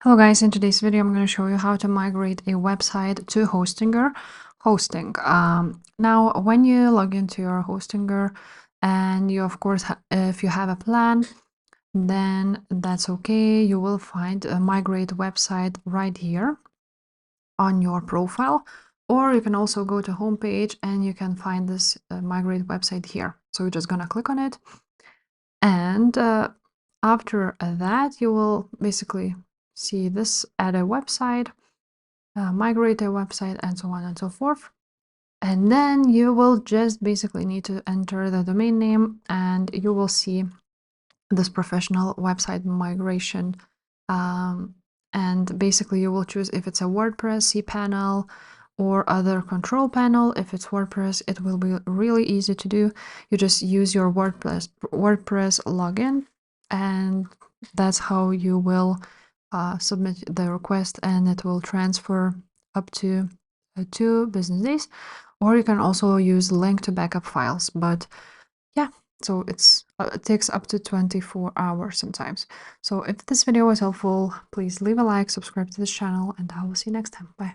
Hello guys, in today's video I'm going to show you how to migrate a website to Hostinger hosting. Now when you log into your Hostinger and you of course if you have a plan, then that's okay. You will find a Migrate website right here on your profile, or you can also go to homepage and you can find this Migrate website here. So you're just gonna click on it, and after that you will basically see this: add a website, migrate a website, and so on and so forth. And then you will just basically need to enter the domain name, and you will see this professional website migration. And basically you will choose if it's a WordPress cPanel or other control panel. If it's WordPress, it will be really easy to do. You just use your WordPress login, and that's how you will submit the request, and it will transfer up to 2 business days. Or you can also use link to backup files, but yeah, so it takes up to 24 hours sometimes. So if this video was helpful, please leave a like, subscribe to this channel, and I will see you next time. Bye.